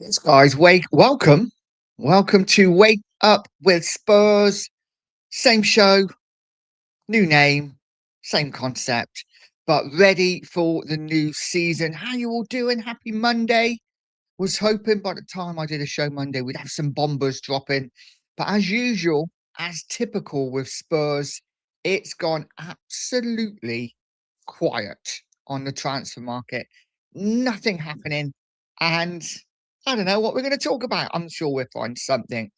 Yes, guys, welcome to Wake Up with Spurs. Same show, new name, same concept, but ready for the new season. How you all doing? Happy Monday. Was hoping by the time I did a show Monday, we'd have some bombers dropping. But as usual, as typical with Spurs, it's gone absolutely quiet on the transfer market. Nothing happening. And I don't know what we're going to talk about. I'm sure we'll find something.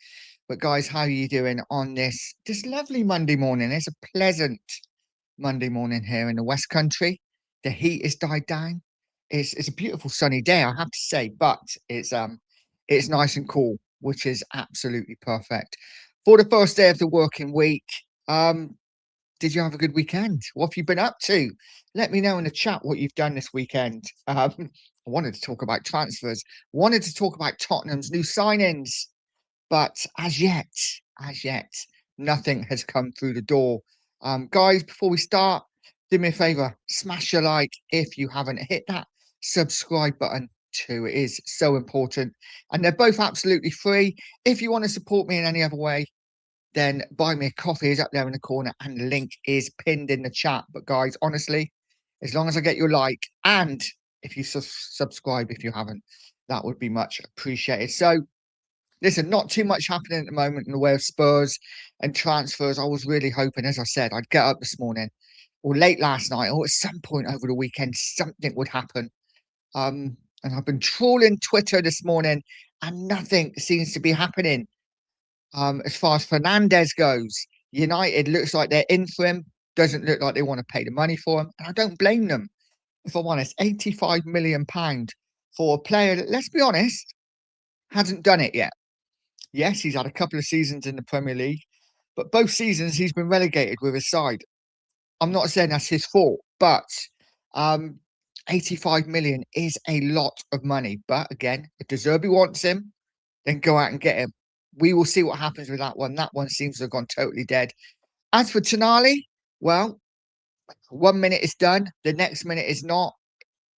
But guys, how are you doing on this lovely Monday morning? It's a pleasant Monday morning here in the West Country. The heat has died down. It's a beautiful sunny day, I have to say, but it's nice and cool, which is absolutely perfect. For the first day of the working week, did you have a good weekend? What have you been up to? Let me know in the chat what you've done this weekend. I wanted to talk about transfers, wanted to talk about Tottenham's new signings, but as yet, nothing has come through the door. Guys, before we start, do me a favor, smash a like if you haven't hit that subscribe button too. It is so important. And they're both absolutely free. If you want to support me in any other way, then buy me a coffee is up there in the corner and the link is pinned in the chat. But guys, honestly, as long as I get your like and if you subscribe if you haven't, that would be much appreciated. So listen, not too much happening at the moment in the way of Spurs and transfers. I was really hoping, as I said, I'd get up this morning or late last night or at some point over the weekend, something would happen. And I've been trawling Twitter this morning and nothing seems to be happening. As far as Fernandez goes, United looks like they're in for him. Doesn't look like they want to pay the money for him. And I don't blame them. If I'm honest, £85 million for a player that, let's be honest, hasn't done it yet. Yes, he's had a couple of seasons in the Premier League, but both seasons he's been relegated with his side. I'm not saying that's his fault, but um, 85 million is a lot of money. But again, if De Zerbi wants him, then go out and get him. We will see what happens with that one. That one seems to have gone totally dead. As for Tonali, well, 1 minute it's done, the next minute is not.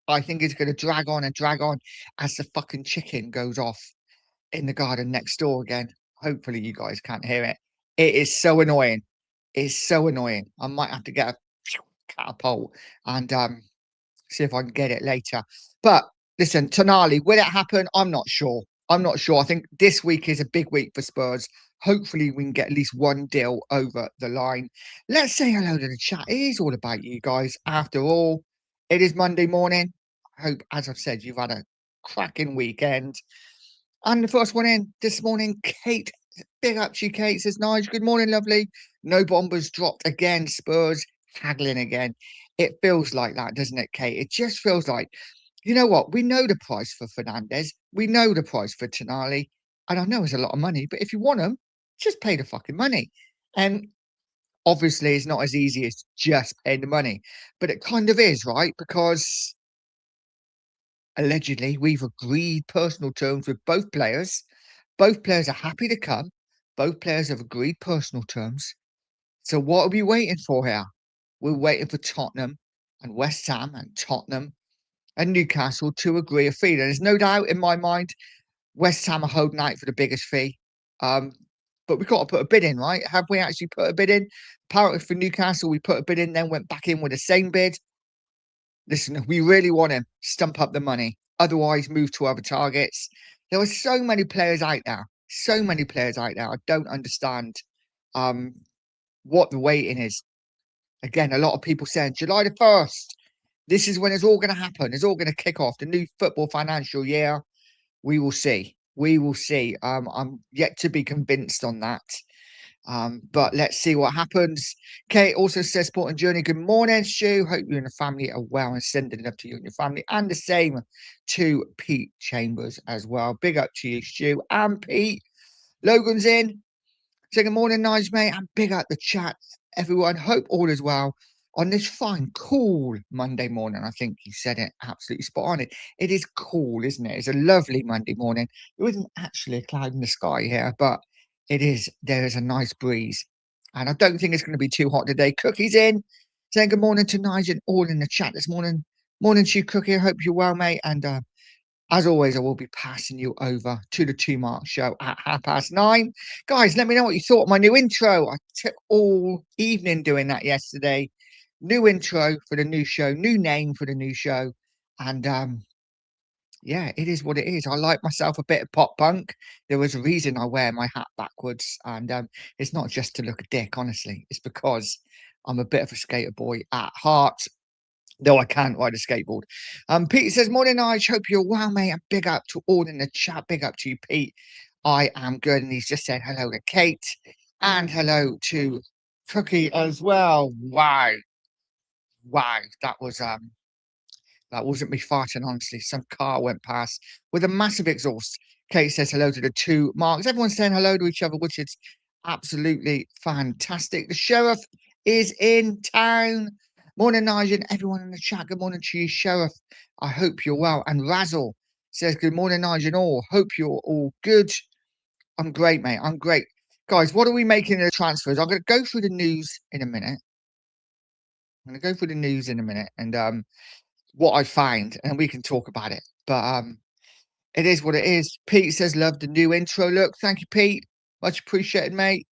I think it's going to drag on and drag on as the fucking chicken goes off in the garden next door again. Hopefully, you guys can't hear it. It is so annoying. It's so annoying. I might have to get a catapult and see if I can get it later. But listen, Tonali, will it happen? I'm not sure. I'm not sure. I think this week is a big week for Spurs. Hopefully, we can get at least one deal over the line. Let's say hello to the chat. It is all about you guys. After all, it is Monday morning. I hope, as I've said, you've had a cracking weekend. And the first one in this morning, Kate. Big up to you, Kate. Says, Nige, good morning, lovely. No bombers dropped again. Spurs haggling again. It feels like that, doesn't it, Kate? It just feels like, you know what? We know the price for Fernandez. We know the price for Tonali. And I know it's a lot of money, but if you want them, just pay the fucking money. And obviously, it's not as easy as just paying the money, but it kind of is, right? Because allegedly, we've agreed personal terms with both players. Both players are happy to come. Both players have agreed personal terms. So what are we waiting for here? We're waiting for Tottenham and West Ham and Tottenham and Newcastle to agree a fee. There's no doubt in my mind West Ham are holding out for the biggest fee. Um, but we've got to put a bid in, right? Have we actually put a bid in? Apparently for Newcastle, we put a bid in, then went back in with the same bid. Listen, if we really want him, stump up the money. Otherwise, move to other targets. There are so many players out there. So many players out there. I don't understand um, what the waiting is. Again, a lot of people saying July the 1st. This is when it's all going to happen. It's all going to kick off the new football financial year. We will see. We will see. I'm yet to be convinced on that. But let's see what happens. Kate also says, Sport and Journey, good morning, Stu. Hope you and the family are well and sending love to you and your family. And the same to Pete Chambers as well. Big up to you, Stu and Pete. Logan's in. Say good morning, Nige, mate. And big up the chat, everyone. Hope all is well on this fine, cool Monday morning. I think you said it absolutely spot on. It is cool, isn't it? It's a lovely Monday morning. There isn't actually a cloud in the sky here, but there is a nice breeze. And I don't think it's going to be too hot today. Cookie's in, saying good morning to Nigel, all in the chat this morning. Morning to you, Cookie. I hope you're well, mate. And As always, I will be passing you over to the 2 Mark Show at 9:30. Guys, let me know what you thought of my new intro. I took all evening doing that yesterday. New intro for the new show, new name for the new show, and, yeah, it is what it is. I like myself a bit of pop punk. There was a reason I wear my hat backwards, and, it's not just to look a dick, honestly. It's because I'm a bit of a skater boy at heart. No, I can't ride a skateboard. Pete says, "Morning, Nige. Hope you're well, mate. And big up to all in the chat. Big up to you, Pete. I am good." And he's just said hello to Kate and hello to Cookie as well. Wow, wow, that wasn't me farting, honestly. Some car went past with a massive exhaust. Kate says hello to the 2 Marks. Everyone's saying hello to each other, which is absolutely fantastic. The sheriff is in town. Morning, Nigel, and everyone in the chat. Good morning to you, Sheriff. I hope you're well. And Razzle says, "Good morning, Nigel, and all. Hope you're all good." I'm great, mate. I'm great. Guys, what are we making of the transfers? I'm going to go through the news in a minute. And what I find, and we can talk about it. But it is what it is. Pete says, "Love the new intro look." Thank you, Pete. Much appreciated, mate.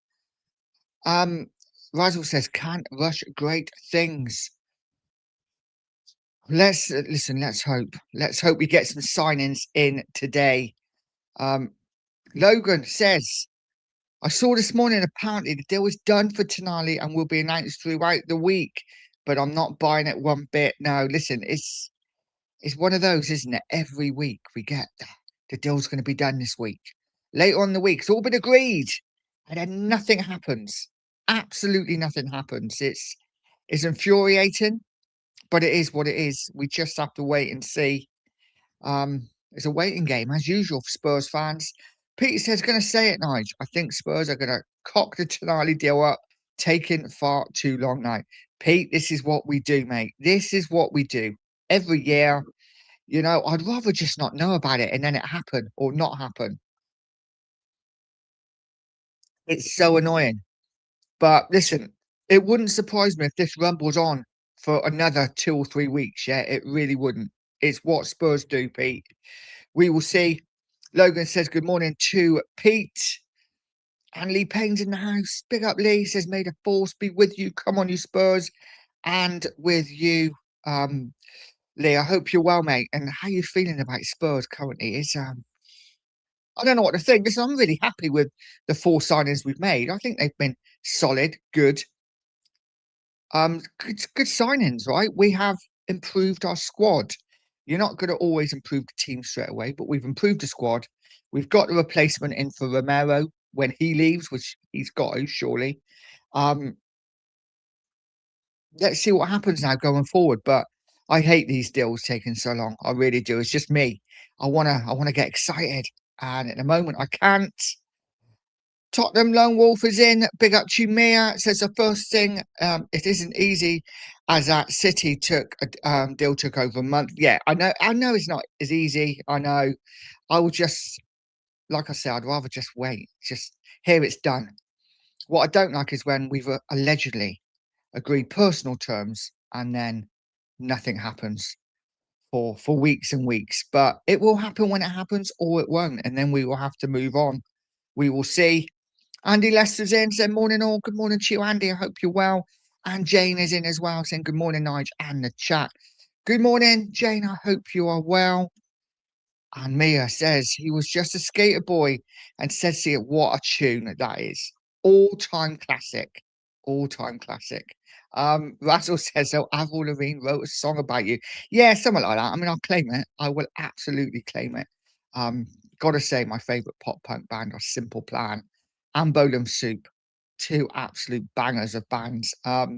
Um, Razzle says, "Can't rush great things." Let's listen. Let's hope. Let's hope we get some signings in today. Um, Logan says, "I saw this morning. Apparently, the deal is done for Tonali and will be announced throughout the week. But I'm not buying it one bit. No, listen, it's one of those, isn't it? Every week we get the deal's going to be done this week. Later on in the week, it's all been agreed, and then nothing happens. Absolutely nothing happens. It's infuriating, but it is what it is. We just have to wait and see. It's a waiting game as usual for Spurs fans. Peter says, "Going to say it, Nige. I think Spurs are going to cock the Tonali deal up. Taking far too long now." Pete, this is what we do, mate. This is what we do every year. You know, I'd rather just not know about it and then it happen or not happen. It's so annoying. But listen, it wouldn't surprise me if this rumbles on for another 2 or 3 weeks. Yeah, it really wouldn't. It's what Spurs do, Pete. We will see. Logan says, "Good morning to Pete." And Lee Payne's in the house. Big up Lee. Says, "May the force be with you. Come on, you Spurs." And with you, Lee. I hope you're well, mate. And how you feeling about Spurs currently? Is I don't know what to think. Listen, I'm really happy with the 4 signings we've made. I think they've been solid, good, good signings, right? We have improved our squad. You're not going to always improve the team straight away, but we've improved the squad. We've got the replacement in for Romero when he leaves, which he's got to surely. Um, let's see what happens now going forward. But I hate these deals taking so long. I really do. It's just me. I wanna get excited, and at the moment I can't. Tottenham Lone Wolf is in. Big up to Mia. Says the first thing, it isn't easy as that City took a deal took over a month. Yeah, I know it's not as easy. I know. I will just like I said, I'd rather just wait. Just hear it's done. What I don't like is when we've allegedly agreed personal terms and then nothing happens for weeks and weeks. But it will happen when it happens, or it won't, and then we will have to move on. We will see. Andy Lester's in, saying, "Morning all, good morning to you, Andy. I hope you're well." And Jane is in as well, saying, "Good morning, Nige," and the chat. Good morning, Jane. I hope you are well. And Mia says, "He was just a skater boy." And says here, "What a tune that is. All-time classic. All-time classic." Russell says, "So Avril Lavigne wrote a song about you." Yeah, something like that. I mean, I'll claim it. I will absolutely claim it. Um, Gotta say, my favorite pop punk band are Simple Plan and Bolan Soup. Two absolute bangers of bands. If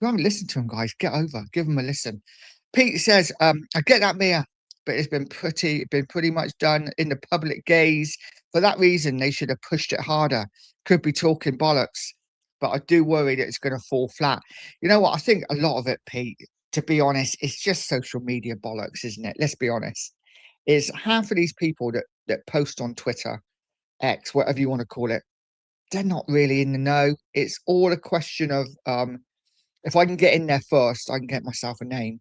you haven't listened to them, guys, get over, give them a listen. Pete says, "I get that, Mia, but it's been pretty much done in the public gaze. For that reason, they should have pushed it harder. Could be talking bollocks, but I do worry that it's going to fall flat." You know what? I think a lot of it, Pete, to be honest, it's just social media bollocks, isn't it? Let's be honest. Is half of these people that post on Twitter, X, whatever you want to call it, they're not really in the know. It's all a question of if I can get in there first, I can get myself a name.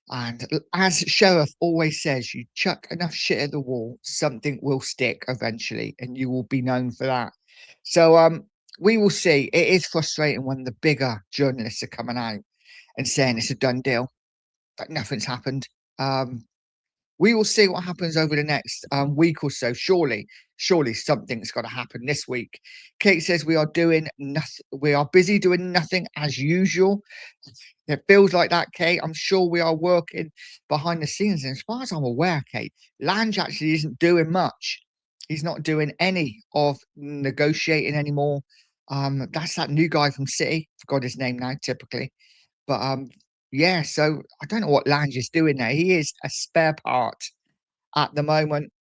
And as Sheriff always says, you chuck enough shit at the wall, something will stick eventually, and you will be known for that. So we will see. It is frustrating when the bigger journalists are coming out and saying it's a done deal, but nothing's happened. Um, we will see what happens over the next week or so. Surely something's got to happen this week. Kate says we are doing nothing. We are busy doing nothing as usual. It feels like that, Kate. I'm sure we are working behind the scenes. And as far as I'm aware, Kate, Lange actually isn't doing much. He's not doing any of negotiating anymore. That's that new guy from City. Forgot his name now, typically. But yeah, so I don't know what Lange is doing there. He is a spare part at the moment.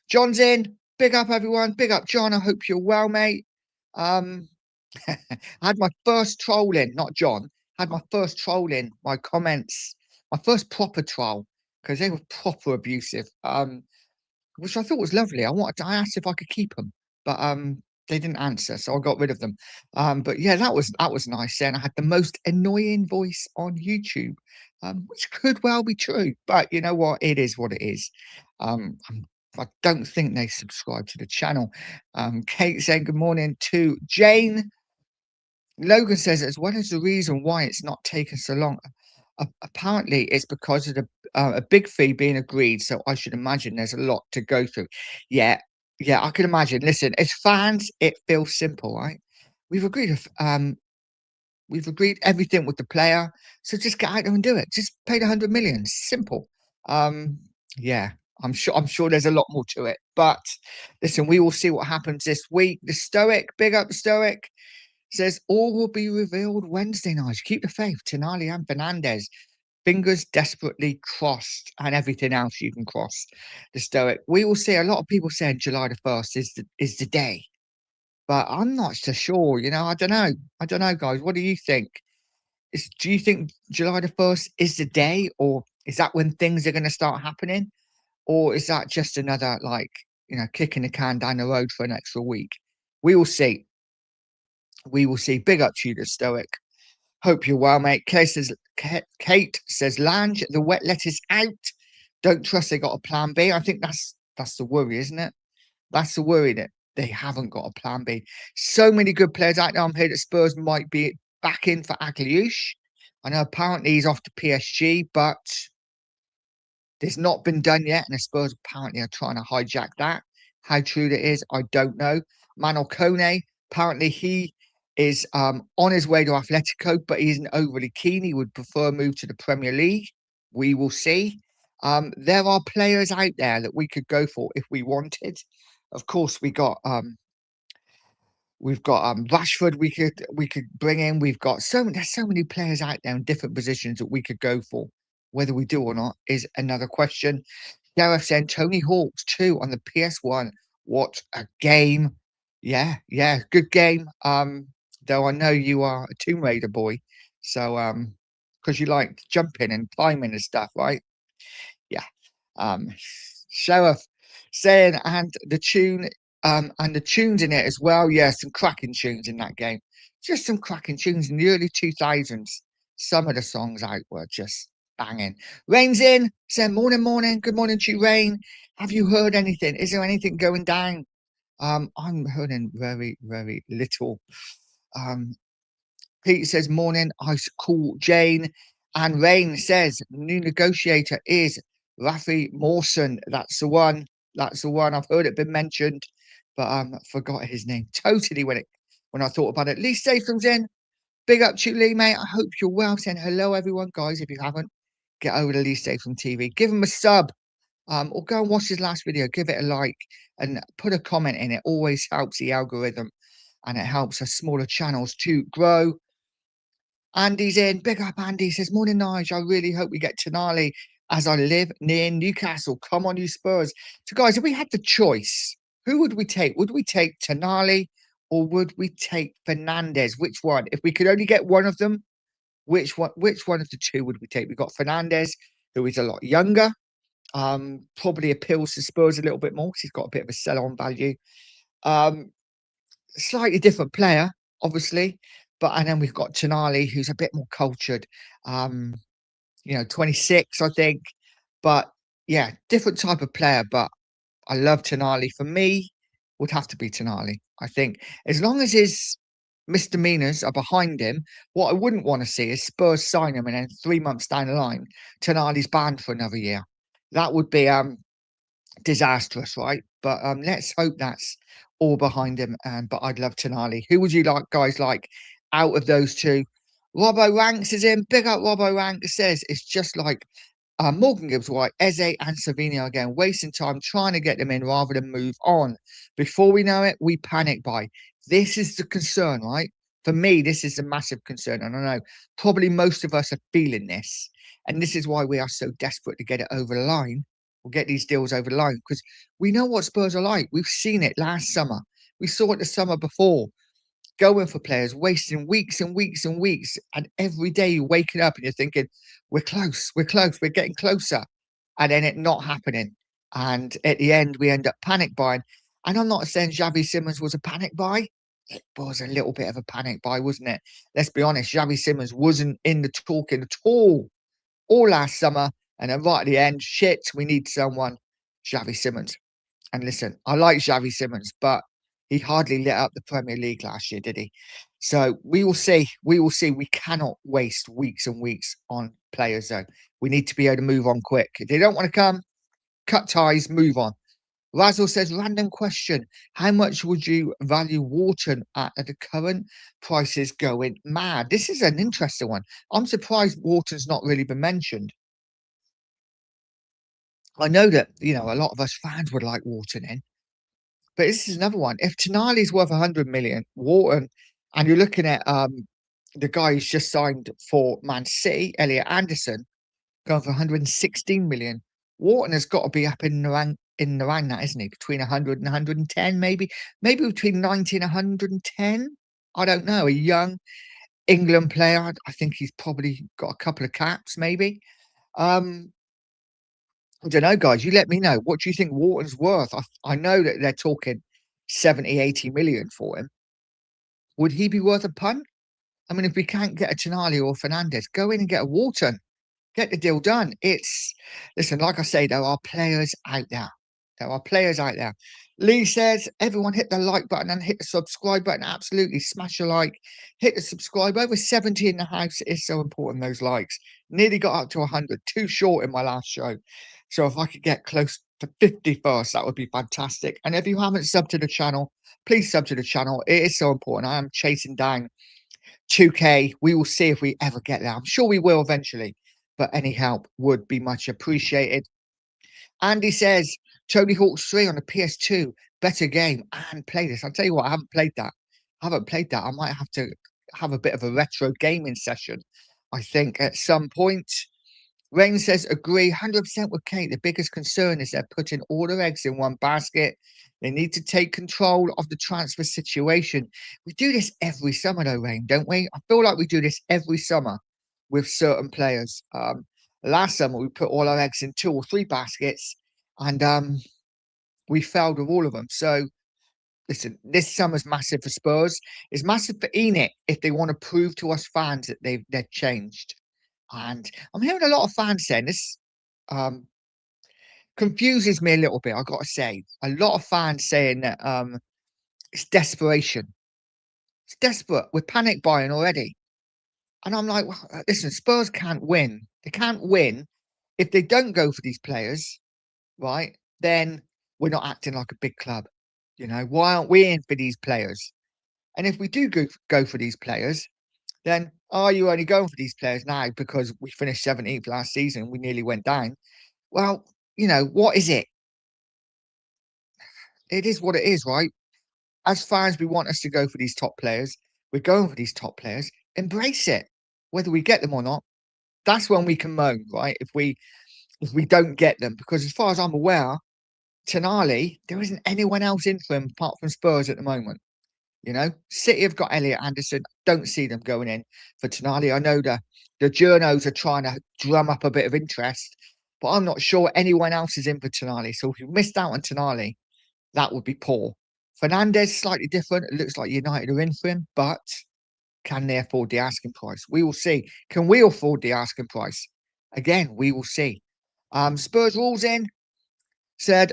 John's in. Big up, everyone. Big up, John. I hope you're well, mate. Um, I had my first troll in, not John. Had my first troll in, my comments, my first proper troll, because they were proper abusive. Which I thought was lovely. I asked if I could keep them, but they didn't answer, so I got rid of them. But yeah, that was nice. And I had the most annoying voice on YouTube, which could well be true, but you know what? It is what it is. I don't think they subscribe to the channel. Kate saying good morning to Jane. Logan says, as well as the reason why it's not taken so long, apparently it's because of a big fee being agreed. So I should imagine there's a lot to go through. Yeah, yeah, I can imagine. Listen, as fans, it feels simple, right? We've agreed with, we've agreed everything with the player, so just get out there and do it. Just pay the 100 million. Simple. Um, yeah, I'm sure there's a lot more to it. But listen, we will see what happens this week. The Stoic, big up the Stoic. Says all will be revealed Wednesday night. Keep the faith. Tonali and Fernandez. Fingers desperately crossed, and everything else you can cross. The Stoic. We will see. A lot of people saying July the 1st is the day, but I'm not so sure. I don't know. I don't know, guys. What do you think? Do you think July the 1st is the day, or is that when things are going to start happening, or is that just another kicking the can down the road for an extra week? We will see. We will see. Big up to you, the Stoic. Hope you're well, mate. Kate says, Lange, the wet lettuce out. Don't trust they got a plan B. I think that's the worry, isn't it? That's the worry that they haven't got a plan B. So many good players out there. I'm here that Spurs might be back in for Agliush. I know apparently he's off to PSG, but it's not been done yet, and the Spurs apparently are trying to hijack that. How true that is, I don't know. Manuel Kone, apparently he is on his way to Atletico, but he isn't overly keen. He would prefer a move to the Premier League. We will see. There are players out there that we could go for if we wanted. Of course, we've got Rashford we could bring in. There's so many players out there in different positions that we could go for. Whether we do or not is another question. Gareth said Tony Hawk's 2 on the PS1. What a game. Yeah, yeah, good game. Though I know you are a Tomb Raider boy. So because you like jumping and climbing and stuff, right? Yeah. Um, Sheriff saying, and the tunes in it as well. Yeah, some cracking tunes in that game. Just some cracking tunes in the early 2000s. Some of the songs out were just banging. Rain's in, saying, morning, morning. Good morning to you, Rain. Have you heard anything? Is there anything going down? I'm hearing very, very little. Um, Pete says, morning, ice cool Jane. And Rain says, new negotiator is Rafi Mawson. That's the one. That's the one. I've heard it been mentioned, but forgot his name totally when I thought about it. Lee Statham's in. Big up to you, Lee, mate. I hope you're well. Saying hello, everyone, guys. If you haven't, get over to Lee Statham TV. Give him a sub. Or go and watch his last video. Give it a like and put a comment in. It always helps the algorithm, and it helps us smaller channels to grow. Andy's in. Big up, Andy. Says, morning, Nige. I really hope we get Tonali as I live near Newcastle. Come on, you Spurs. So, guys, if we had the choice, who would we take? Would we take Tonali or would we take Fernandez? Which one? If we could only get one of them, which one of the two would we take? We've got Fernandez, who is a lot younger. Probably appeals to Spurs a little bit more because he's got a bit of a sell-on value. Um, Slightly different player, obviously. And then we've got Tonali, who's a bit more cultured. Um, 26, I think. But yeah, different type of player. But I love Tonali. For me, would have to be Tonali. I think as long as his misdemeanors are behind him, what I wouldn't want to see is Spurs sign him and then 3 months down the line, Tonali's banned for another year. That would be disastrous, right? But let's hope that's all behind him. But I'd love Tonali. Who would you like, guys, like out of those two? Robbo Ranks is in. Big up Robbo Ranks says it's just like Morgan Gibbs White, Eze, and Savino again, wasting time trying to get them in rather than move on. Before we know it, we panic buy. This is the concern, right? For me, this is a massive concern. And I know probably most of us are feeling this. And this is why we are so desperate to get it over the line. We'll get these deals over the line because we know what Spurs are like. We've seen it last summer. We saw it the summer before, going for players, wasting weeks and weeks and weeks. And every day you're waking up and you're thinking, we're close, we're getting closer. And then it not happening. And at the end, we end up panic buying. And I'm not saying Xavi Simmons was a panic buy. It was a little bit of a panic buy, wasn't it? Let's be honest, Xavi Simmons wasn't in the talking at all last summer. And then right at the end, shit, we need someone, Xavi Simmons. And listen, I like Xavi Simmons, but he hardly lit up the Premier League last year, did he? So we will see. We will see. We cannot waste weeks and weeks on players, though. We need to be able to move on quick. If they don't want to come, cut ties, move on. Razzle says, random question. How much would you value Wharton at the current prices going mad? This is an interesting one. I'm surprised Wharton's not really been mentioned. I know that, a lot of us fans would like Wharton in. But this is another one. If Tonali's worth 100 million, Wharton, and you're looking at the guy who's just signed for Man City, Elliot Anderson, going for 116 million. Wharton has got to be up in around that, isn't he? Between 100 and 110, maybe between 90 and 110. I don't know. A young England player. I think he's probably got a couple of caps, maybe. Um, I don't know, guys. You let me know. What do you think Wharton's worth? I know that they're talking 70, 80 million for him. Would he be worth a punt? I mean, if we can't get a Tonali or Fernandez, go in and get a Wharton. Get the deal done. Listen, like I say, there are players out there. There are players out there. Lee says, everyone hit the like button and hit the subscribe button. Absolutely. Smash a like. Hit the subscribe. Over 70 in the house. It is so important, those likes. Nearly got up to 100. Too short in my last show. So if I could get close to 50 first, that would be fantastic. And if you haven't subbed to the channel, please sub to the channel. It is so important. I am chasing down 2K. We will see if we ever get there. I'm sure we will eventually, but any help would be much appreciated. Andy says, Tony Hawk's 3 on the PS2, better game, and play this. I'll tell you what, I haven't played that. I might have to have a bit of a retro gaming session, I think, at some point. Rain says, agree 100% with Kate. The biggest concern is they're putting all their eggs in one basket. They need to take control of the transfer situation. We do this every summer, though, Rain, don't we? I feel like we do this every summer with certain players. Last summer, we put all our eggs in 2 or 3 baskets, and we failed with all of them. So, listen, this summer's massive for Spurs. It's massive for Enid if they want to prove to us fans that they've changed. And I'm hearing a lot of fans saying this um, confuses me a little bit. I got to say, a lot of fans saying that it's desperation. It's desperate. We're panic buying already. And I'm like, well, listen, Spurs can't win. They can't win if they don't go for these players, right? Then we're not acting like a big club. Why aren't we in for these players? And if we do go for these players, then are you only going for these players now because we finished 17th last season? We nearly went down. Well, what is it? It is what it is, right? As far as we want us to go for these top players, we're going for these top players. Embrace it, whether we get them or not. That's when we can moan, right? If we don't get them, because as far as I'm aware, Tonali, there isn't anyone else in for him apart from Spurs at the moment. City have got Elliot Anderson. Don't see them going in for Tonali. I know the journos are trying to drum up a bit of interest, but I'm not sure anyone else is in for Tonali. So if you missed out on Tonali, that would be poor. Fernandez, slightly different. It looks like United are in for him, but can they afford the asking price? We will see. Can we afford the asking price? Again, we will see. Spurs rules in said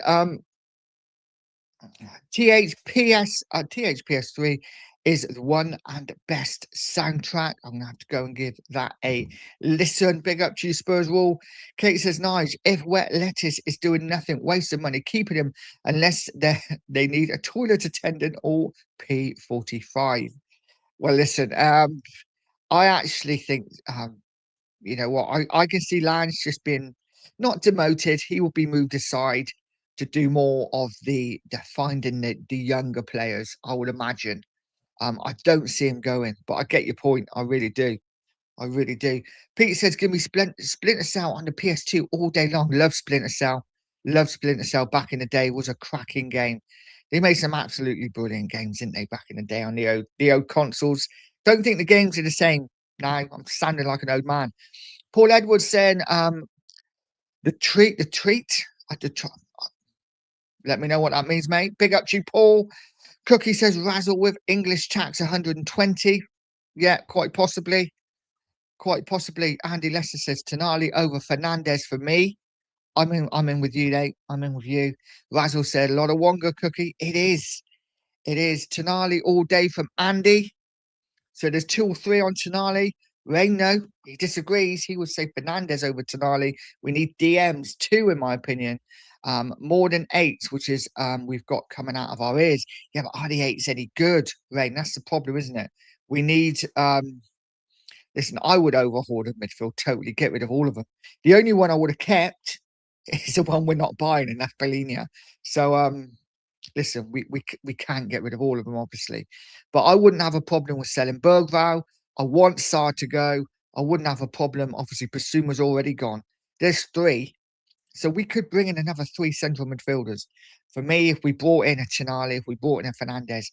THPS3 is the one and best soundtrack. I'm gonna have to go and give that a listen. Big up to you, Spurs rule. Kate says, Nige, if wet lettuce is doing nothing, wasting money, keeping him unless they need a toilet attendant or P45. Well, listen, I actually think you know what? I can see Lance just being not demoted. He will be moved aside to do more of the finding the younger players, I would imagine. I don't see him going, but I get your point. I really do. I really do. Peter says, give me Splinter Cell on the PS2 all day long. Love Splinter Cell. Love Splinter Cell back in the day. Was a cracking game. They made some absolutely brilliant games, didn't they, back in the day on the old consoles. Don't think the games are the same now. I'm sounding like an old man. Paul Edwards saying, the treat. I did try, let me know what that means, mate. Big up to you, Paul. Cookie says Razzle with English tax 120. Yeah, quite possibly. Quite possibly. Andy Lester says Tonali over Fernandez for me. I'm in with you, mate. I'm in with you. Razzle said a lot of Wonga Cookie. It is. It is. Tonali all day from Andy. So there's 2 or 3 on Tonali. Rain, no, he disagrees. He would say Fernandez over Tonali. We need DMs, 2, in my opinion. More than 8, which is we've got coming out of our ears. Yeah, but are the 8s any good, Rain? That's the problem, isn't it? We need listen, I would overhaul the midfield totally, get rid of all of them. The only one I would have kept is the one we're not buying, and that's Bellinia. So listen, we can't get rid of all of them, obviously, but I wouldn't have a problem with selling Bergvall. I want Sarr to go. I wouldn't have a problem. Obviously, Basuma's already gone. There's 3, so we could bring in another 3 central midfielders. For me, if we brought in a Tonali, if we brought in a Fernandez,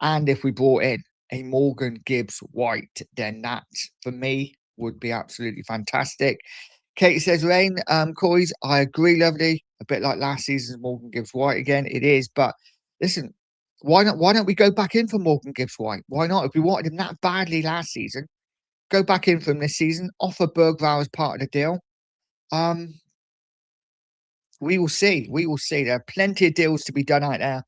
and if we brought in a Morgan Gibbs White, then that for me would be absolutely fantastic. Katie says, Rain, Corey's, I agree, lovely. A bit like last season's Morgan Gibbs White again. It is, but listen, why not? Why don't we go back in for Morgan Gibbs White? Why not? If we wanted him that badly last season, go back in for him this season. Offer Bergvall as part of the deal. Um, we will see. We will see. There are plenty of deals to be done out there.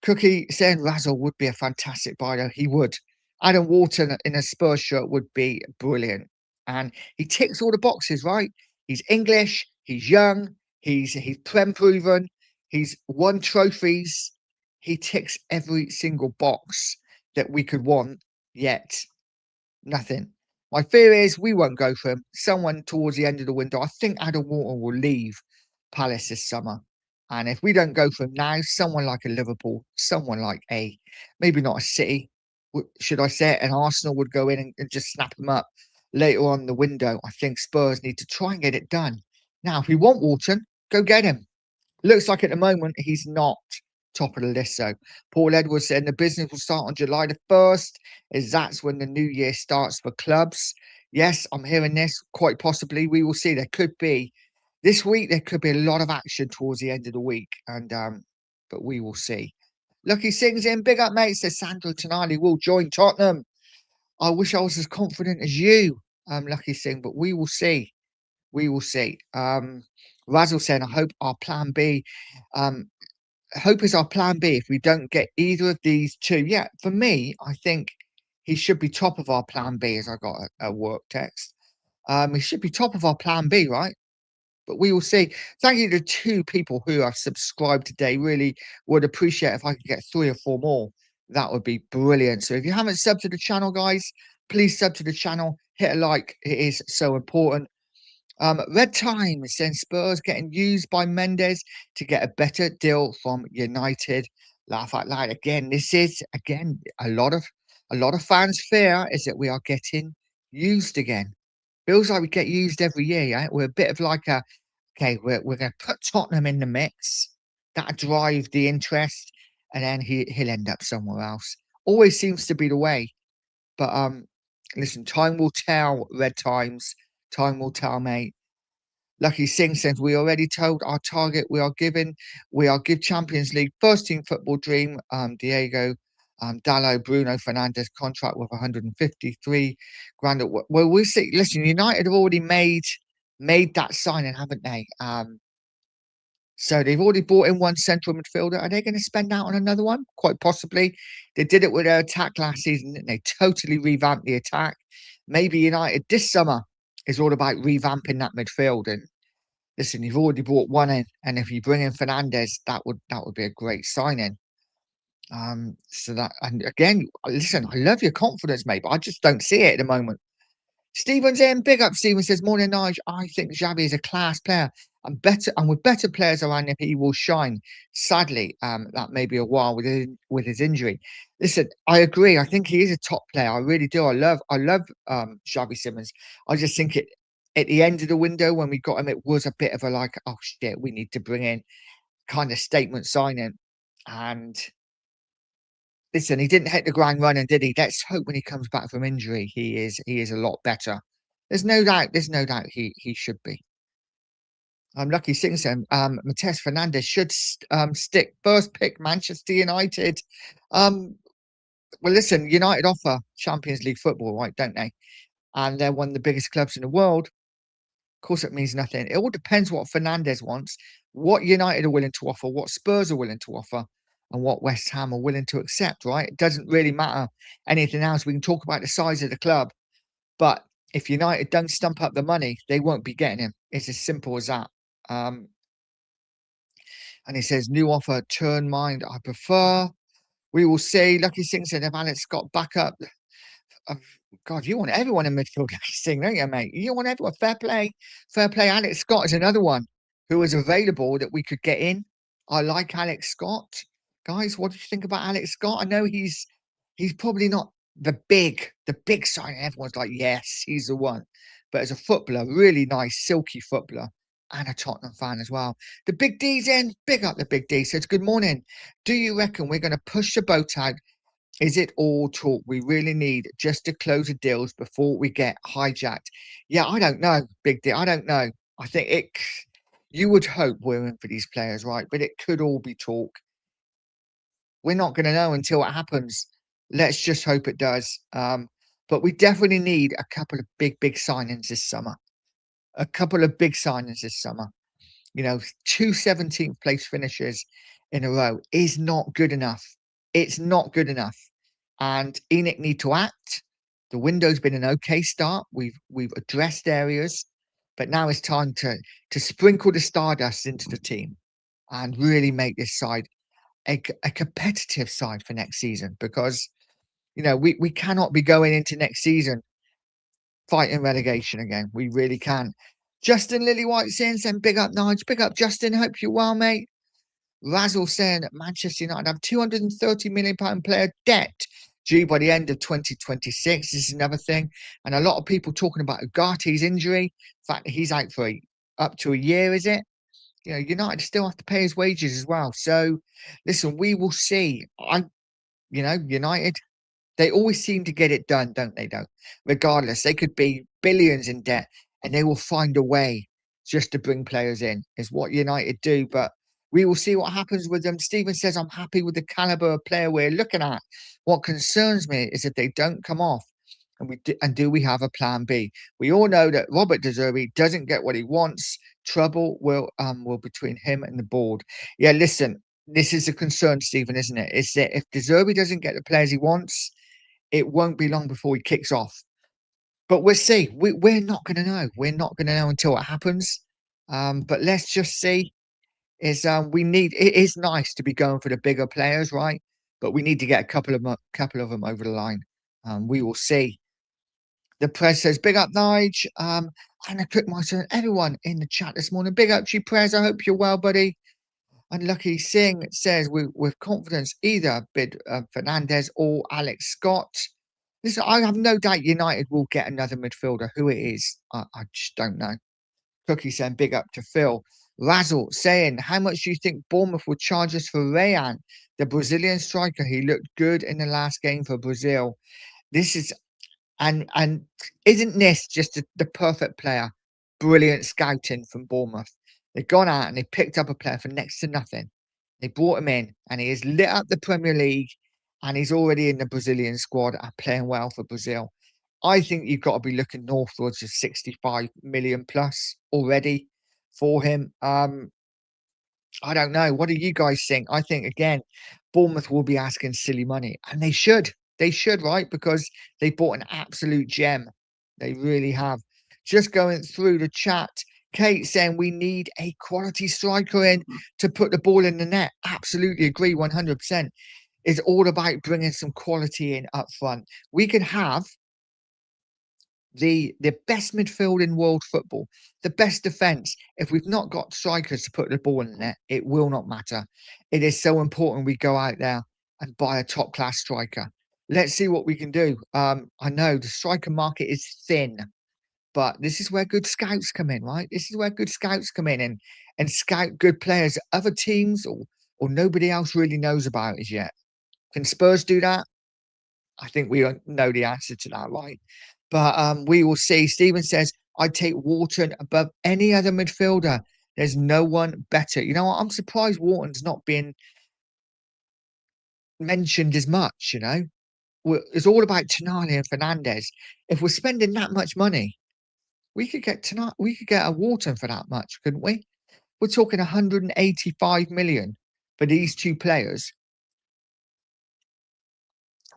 Cookie saying Razzle would be a fantastic buy, though. He would. Adam Wharton in a Spurs shirt would be brilliant. And he ticks all the boxes, right? He's English, he's young, he's prem proven, he's won trophies. He ticks every single box that we could want, yet nothing. My fear is we won't go for him. Someone towards the end of the window. I think Adam Wharton will leave Palace this summer. And if we don't go for him now, someone like a Liverpool, someone like a maybe not a City, should I say it, an Arsenal would go in and just snap him up later on in the window. I think Spurs need to try and get it done. Now, if we want Wharton, go get him. Looks like at the moment he's not top of the list. So Paul Edwards said the business will start on July the 1st, as that's when the new year starts for clubs. Yes, I'm hearing this. Quite possibly. We will see. There could be this week, there could be a lot of action towards the end of the week. And but we will see. Lucky sings in, big up, mate. Says Sandro Tonali will join Tottenham. I wish I was as confident as you, Lucky Singh, but we will see. We will see. Razzle saying, I hope our plan B, hope is our plan B if we don't get either of these 2. Yeah, for me, I think he should be top of our plan B, as I got a work text. He should be top of our plan B, right? But we will see. Thank you to 2 people who have subscribed today. Really would appreciate if I could get 3 or 4 more. That would be brilliant. So if you haven't subbed to the channel, guys, please sub to the channel. Hit a like. It is so important. Red Time is saying Spurs getting used by Mendes to get a better deal from United. Laugh out loud again. This is again a lot of fans' fear is that we are getting used again. Feels like we get used every year. Yeah, we're a bit of like a okay. We're going to put Tottenham in the mix. That drive the interest, and then he'll end up somewhere else. Always seems to be the way. But listen, time will tell. Red Times, time will tell, mate. Lucky Singh says we already told our target we are give Champions League first team football dream Diego Dallo Bruno Fernandes contract with 153 grand. Well, we'll see. Listen, United have already made made that signing, haven't they? So they've already brought in one central midfielder. Are they going to spend out on another one? Quite possibly. They did it with their attack last season, didn't they? Totally revamped the attack. Maybe United this summer is all about revamping that midfield. And listen, you've already brought one in, and if you bring in Fernandez, that would be a great signing. So that, and again, listen, I love your confidence, mate, but I just don't see it at the moment. Stephen's in. Big up, Stephen says, morning, Nige. I think Xavi is a class player and with better players around him, he will shine. Sadly, that may be a while with his injury. Listen, I agree. I think he is a top player. I really do. I love Xavi Simmons. I just think it at the end of the window when we got him, it was a bit of a like, oh shit, we need to bring in kind of statement signing. And listen, he didn't hit the ground running, did he? Let's hope when he comes back from injury, he is a lot better. There's no doubt he should be. I'm lucky Singson. Mateus Fernandez should stick first pick Manchester United. Um, well, listen, United offer Champions League football, right? Don't they? And they're one of the biggest clubs in the world. Of course, it means nothing. It all depends what Fernandez wants, what United are willing to offer, what Spurs are willing to offer, and what West Ham are willing to accept, right? It doesn't really matter anything else. We can talk about the size of the club, but if United don't stump up the money, they won't be getting him. It's as simple as that. Um, and he says, new offer, turn mind, I prefer. We will see. Lucky Singh said, if Alex Scott back up, uh, God, you want everyone in midfield thing, don't you, mate? You want everyone. Fair play. Fair play. Alex Scott is another one who is available that we could get in. I like Alex Scott. Guys, what do you think about Alex Scott? I know he's probably not the big sign. Everyone's like, yes, he's the one. But as a footballer, really nice, silky footballer, and a Tottenham fan as well. The Big D's in. Big up the Big D. Says, good morning. Do you reckon we're going to push the boat out? Is it all talk we really need just to close the deals before we get hijacked? Yeah, I don't know, Big D. I don't know. I think you would hope we're in for these players, right? But it could all be talk. We're not going to know until it happens. Let's just hope it does. But we definitely need a couple of big signings this summer. A couple of big signings this summer. You know, two 17th place finishes in a row is not good enough. It's not good enough. And Enoch need to act. The window's been an okay start. We've addressed areas, but now it's time to sprinkle the stardust into the team and really make this side a competitive side for next season. Because we cannot be going into next season fighting relegation again. We really can. Justin Lillywhite saying big up Nige, big up Justin. Hope you're well, mate. Razzle saying that Manchester United have £230 million player debt due by the end of 2026. This is another thing. And a lot of people talking about Ugarte's injury. In fact, he's out for up to a year, is it? United still have to pay his wages as well. So, listen, we will see. United, they always seem to get it done, don't they, though? Regardless, they could be billions in debt and they will find a way just to bring players in, is what United do. But we will see what happens with them. Stephen says, I'm happy with the caliber of player we're looking at. What concerns me is if they don't come off. And do we have a plan B? We all know that Robert De Zerbi doesn't get what he wants. Trouble will between him and the board. Yeah, listen, this is a concern, Stephen, isn't it? Is that if De Zerbi doesn't get the players he wants, it won't be long before he kicks off. But we'll see. We're not going to know. We're not going to know until it happens. But let's just see. It is nice to be going for the bigger players, right? But we need to get a couple of them over the line. We will see. The press says, big up, Nige. And a quick myself and everyone in the chat this morning. Big up to you, Prez. I hope you're well, buddy. And Lucky Singh says, with confidence, either bid Fernandez or Alex Scott. Listen, I have no doubt United will get another midfielder. Who it is, I just don't know. Cookie saying, big up to Phil. Razzle saying, how much do you think Bournemouth would charge us for Rayan, the Brazilian striker? He looked good in the last game for Brazil. This is and isn't this just the perfect player? Brilliant scouting from Bournemouth. They've gone out and they picked up a player for next to nothing. They brought him in and he has lit up the Premier League and he's already in the Brazilian squad and playing well for Brazil. I think you've got to be looking northwards of 65 million plus already for him. I don't know. What do you guys think? I think again, Bournemouth will be asking silly money, and they should. They should, right? Because they bought an absolute gem. They really have. Just going through the chat, Kate saying we need a quality striker in to put the ball in the net. Absolutely agree, 100%. It's all about bringing some quality in up front. We could have the best midfield in world football, the best defense. If we've not got strikers to put the ball in the net, it will not matter. It is so important we go out there and buy a top class striker. Let's see what we can do. I know the striker market is thin, but this is where good scouts come in, right? This is where good scouts come in and scout good players that other teams or nobody else really knows about as yet. Can Spurs do that? I think we know the answer to that, right? But we will see. Stephen says, I'd take Wharton above any other midfielder. There's no one better. You know what? I'm surprised Wharton's not been mentioned as much, you know? It's all about Tonali and Fernandez. If we're spending that much money, we could get tonight. We could get a Wharton for that much, couldn't we? We're talking 185 million for these two players.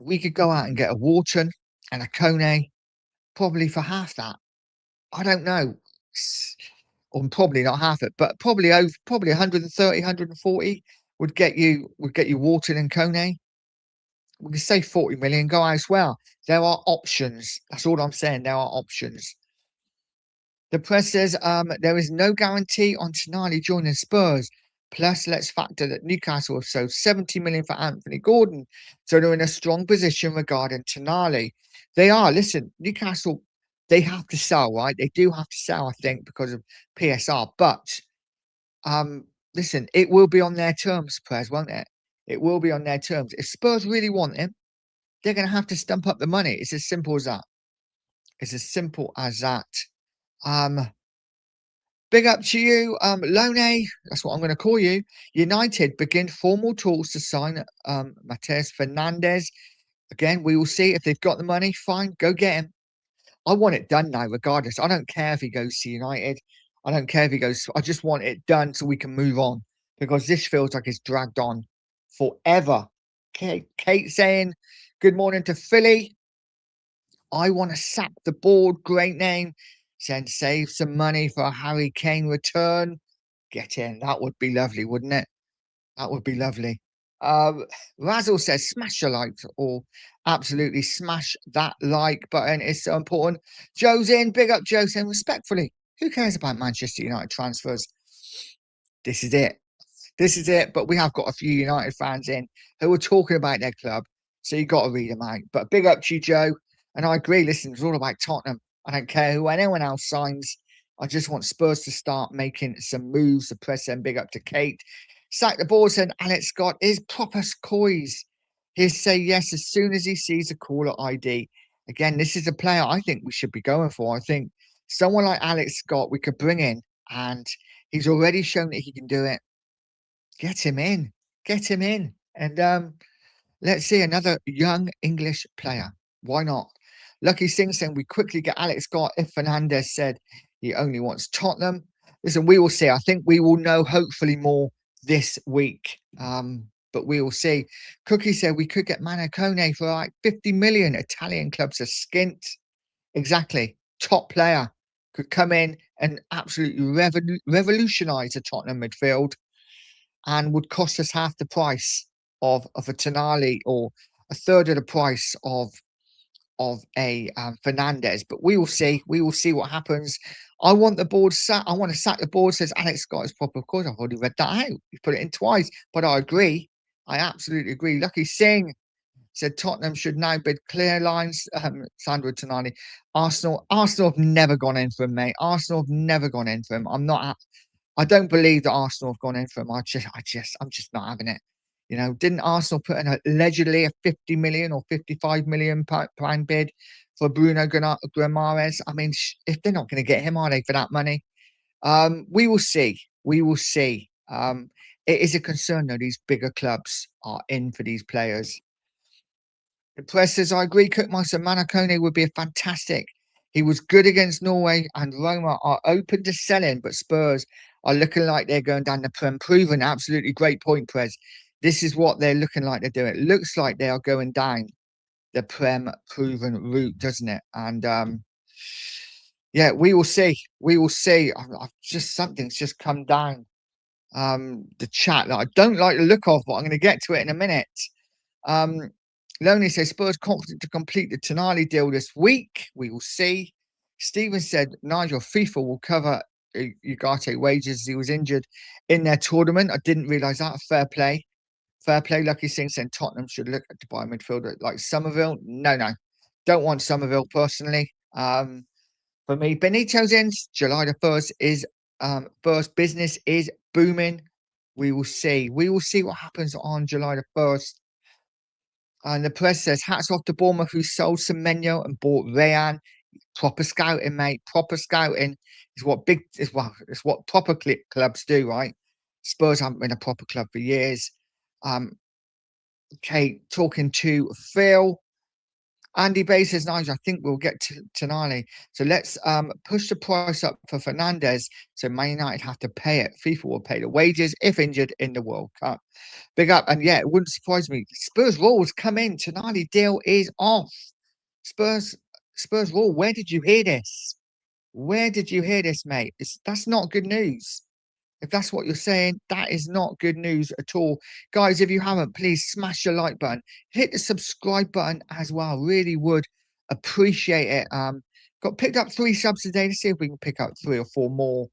We could go out and get a Wharton and a Kone probably for half that. I don't know. Or probably not half it, but probably over probably 130, 140 would get you Wharton and Kone. We could say 40 million, go elsewhere. There are options. That's all I'm saying. There are options. The press says there is no guarantee on Tonali joining Spurs. Plus, let's factor that Newcastle have sold 70 million for Anthony Gordon. So they're in a strong position regarding Tonali. They are. Listen, Newcastle, they have to sell, right? They do have to sell, I think, because of PSR. But listen, it will be on their terms, Prez, won't it? It will be on their terms. If Spurs really want him, they're going to have to stump up the money. It's as simple as that. It's as simple as that. Um, Big up to you, Lone. That's what I'm going to call you. United begin formal talks to sign Mateus Fernandez. Again, we will see if they've got the money. Fine, go get him. I want it done now, regardless. I don't care if he goes to United. I don't care if he goes. I just want it done so we can move on because this feels like it's dragged on forever. Kate saying good morning to Philly. I want to sack the board. Great name. Saying save some money for a Harry Kane return. Get in. That would be lovely, wouldn't it? That would be lovely. Razzle says smash the like or absolutely smash that like button. It's so important. Joe's in. Big up Joe saying respectfully. Who cares about Manchester United transfers? This is it. This is it. But we have got a few United fans in who are talking about their club. So you got to read them out. But big up to you, Joe. And I agree. Listen, it's all about Tottenham. I don't care who anyone else signs. I just want Spurs to start making some moves. The press and big up to Kate. Sack the ball said Alex Scott is proper coys. He'll say yes as soon as he sees a caller ID. Again, this is a player I think we should be going for. I think someone like Alex Scott we could bring in, and he's already shown that he can do it. Get him in. Get him in. And let's see another young English player. Why not? Lucky Singh saying we quickly get Alex Scott if Fernandez said he only wants Tottenham. Listen, we will see. I think we will know hopefully more this week. But we will see. Cookie said we could get Manacone for like 50 million. Italian clubs are skint. Exactly. Top player could come in and absolutely revolutionise the Tottenham midfield and would cost us half the price of a Tonali or a third of the price of a Fernandez. But we will see. We will see what happens. I want the board sat. I want to sack the board. Says Alex Scott is proper. Of course, I've already read that out. You put it in twice, but I agree. I absolutely agree. Lucky Singh said Tottenham should now bid clear lines. Sandro Tonali, Arsenal have never gone in for him, mate. Arsenal have never gone in for him. I don't believe that Arsenal have gone in for him. I'm just not having it. You know, didn't Arsenal put in allegedly a 50 million or 55 million pound bid for Bruno Guimaraes? I mean, if they're not going to get him, are they, for that money? We will see. We will see. It is a concern, though, these bigger clubs are in for these players. The press says, I agree, Cookmaster Manakone would be a fantastic. He was good against Norway, and Roma are open to selling, but Spurs are looking like they're going down the Prem. Proven, absolutely great point, Prez. This is what they're looking like they're doing. It looks like they are going down the Prem proven route, doesn't it? And yeah, we will see. We will see. I've just something's just come down the chat that I don't like the look of, but I'm going to get to it in a minute. Lonely says Spurs confident to complete the Tonali deal this week. We will see. Stephen said Nigel FIFA will cover Ugarte wages as he was injured in their tournament. I didn't realise that. Fair play. Fair play. Lucky Singh said Tottenham should look to buy a midfielder like Somerville. No, no. Don't want Somerville personally. For me, Benito's ends July the 1st is first business is booming. We will see. We will see what happens on July the 1st. And the press says, hats off to Bournemouth who sold Semenyo and bought Rayan. Proper scouting, mate. Proper scouting is what it's what proper clubs do, right? Spurs haven't been a proper club for years. Okay, talking to Phil. Andy Bay says, Nigel, I think we'll get to Tonali. So let's push the price up for Fernandez. So Man United have to pay it. FIFA will pay the wages if injured in the World Cup. Big up. And yeah, it wouldn't surprise me. Spurs rules come in. Tonali deal is off. Spurs rule. Where did you hear this? Where did you hear this, mate? That's not good news. If that's what you're saying, that is not good news at all. Guys, if you haven't, please smash the like button. Hit the subscribe button as well. Really would appreciate it. Got picked up 3 subs today. Let's see if we can pick up 3 or 4 more.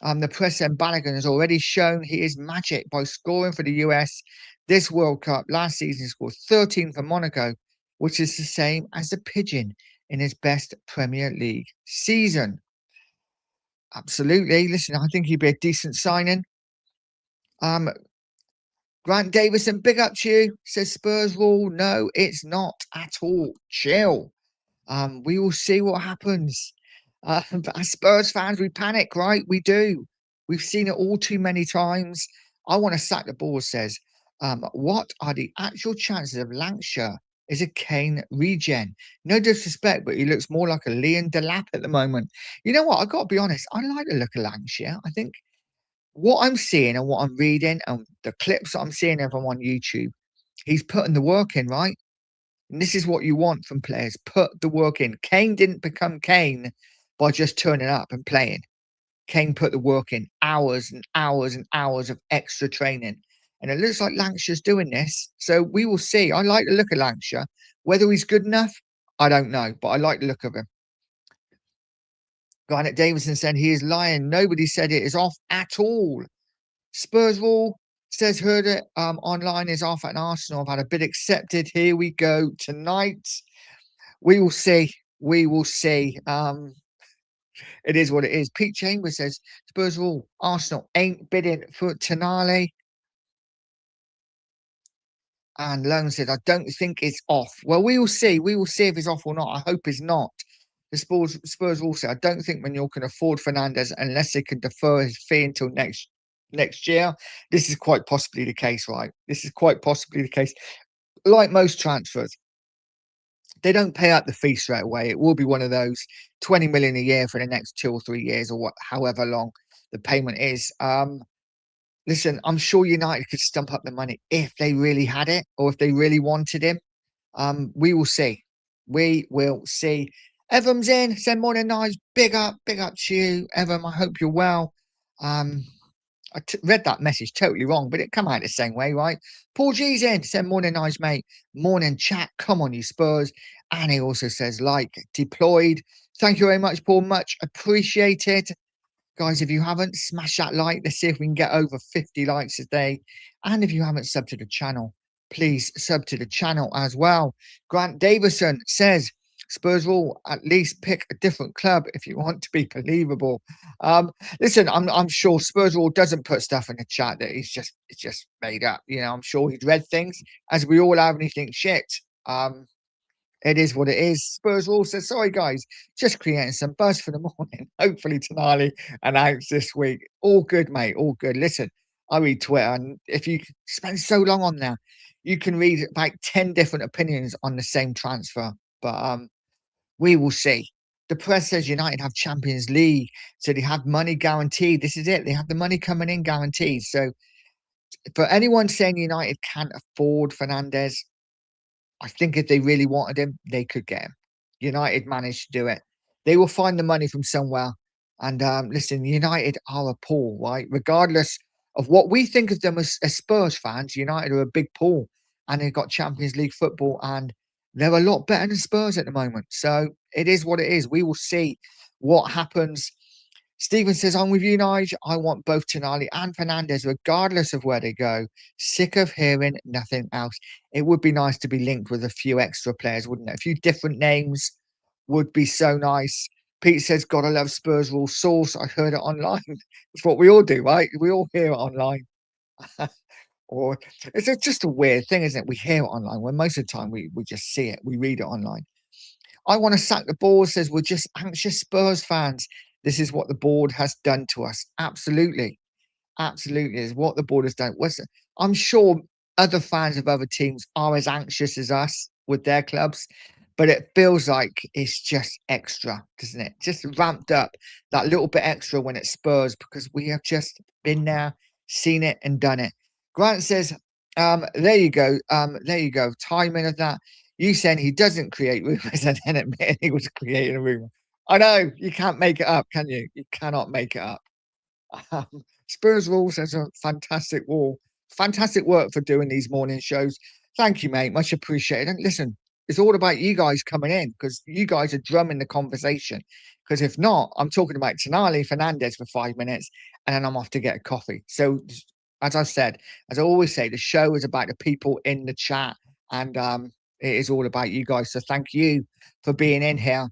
The press and Balogun has already shown he is magic by scoring for the US this World Cup. Last season, he scored 13 for Monaco, which is the same as the Pigeon in his best Premier League season. Absolutely. Listen, I think he'd be a decent signing. Grant Davison, big up to you. Says Spurs rule. No, it's not at all. Chill. We will see what happens. But as Spurs fans, we panic, right? We do. We've seen it all too many times. I want to sack the ball, says. What are the actual chances of Lancashire is a Kane regen? No disrespect, but he looks more like a Leon Delap at the moment. You know what? I've got to be honest. I like the look of Lancashire. I think what I'm seeing and what I'm reading and the clips that I'm seeing of him on YouTube, he's putting the work in, right? And this is what you want from players. Put the work in. Kane didn't become Kane by just turning up and playing. Kane put the work in, hours and hours and hours of extra training. And it looks like Lancashire's doing this. So we will see. I like the look of Lancashire. Whether he's good enough, I don't know. But I like the look of him. Garnet Davison said he is lying. Nobody said it is off at all. Spurs rule says heard it online is off at Arsenal. I've had a bid accepted. Here we go tonight. We will see. We will see. It is what it is. Pete Chambers says Spurs rule. Arsenal ain't bidding for Tonali. And Lone said, I don't think it's off. Well, we will see. We will see if it's off or not. I hope it's not. The Spurs rule say, I don't think Manuel can afford Fernandez unless they can defer his fee until next year. This is quite possibly the case, right? This is quite possibly the case. Like most transfers, they don't pay out the fee straight away. It will be one of those 20 million a year for the next 2 or 3 years or however long the payment is. Listen, I'm sure United could stump up the money if they really had it or if they really wanted him. We will see. We will see. Evans in. Send morning nice. Big up to you, Evan. I hope you're well. Read that message totally wrong, but it come out the same way, right? Paul G's in. Send morning nice, mate. Morning chat. Come on, you Spurs. And he also says like deployed. Thank you very much, Paul. Much appreciated. Guys, if you haven't, smash that like. Let's see if we can get over 50 likes a day. And if you haven't subbed to the channel, please sub to the channel as well. Grant Davison says, Spurs will at least pick a different club if you want to be believable. Listen, I'm sure Spurs will doesn't put stuff in the chat that it's just made up. You know, I'm sure he's read things as we all have and he thinks shit. It is what it is. Spurs will says, sorry guys, just creating some buzz for the morning. Hopefully Tonali announced this week. All good, mate. All good. Listen, I read Twitter, and if you spend so long on there, you can read about 10 different opinions on the same transfer. But we will see. The press says United have Champions League, so they have money guaranteed. This is it. They have the money coming in guaranteed. So for anyone saying United can't afford Fernandez, I think if they really wanted him, they could get him. United managed to do it. They will find the money from somewhere. And listen, United are a pool, right? Regardless of what we think of them as Spurs fans, United are a big pool, and they've got Champions League football, and they're a lot better than Spurs at the moment. So it is what it is. We will see what happens. Stephen says, I'm with you, Nige. I want both Tonali and Fernandez, regardless of where they go. Sick of hearing nothing else. It would be nice to be linked with a few extra players, wouldn't it? A few different names would be so nice. Pete says, gotta love Spurs rule source. I heard it online. It's what we all do, right? We all hear it online. Or just a weird thing, isn't it? We hear it online when most of the time we just see it, we read it online. I want to sack the board, says we're just anxious Spurs fans. This is what the board has done to us. Absolutely. Absolutely is what the board has done. I'm sure other fans of other teams are as anxious as us with their clubs, but it feels like it's just extra, doesn't it? Just ramped up that little bit extra when it's Spurs because we have just been there, seen it, and done it. Grant says, there you go. There you go. Timing of that. You saying he doesn't create rumors and then admitting he was creating a rumor. I know you can't make it up, can you? You cannot make it up. Um, Spurs Rules has a fantastic wall. Fantastic work for doing these morning shows. Thank you, mate. Much appreciated. And listen, it's all about you guys coming in because you guys are drumming the conversation. Because if not, I'm talking about Tonali Fernandez for 5 minutes and then I'm off to get a coffee. So, as I said, as I always say, the show is about the people in the chat and it is all about you guys. So, thank you for being in here.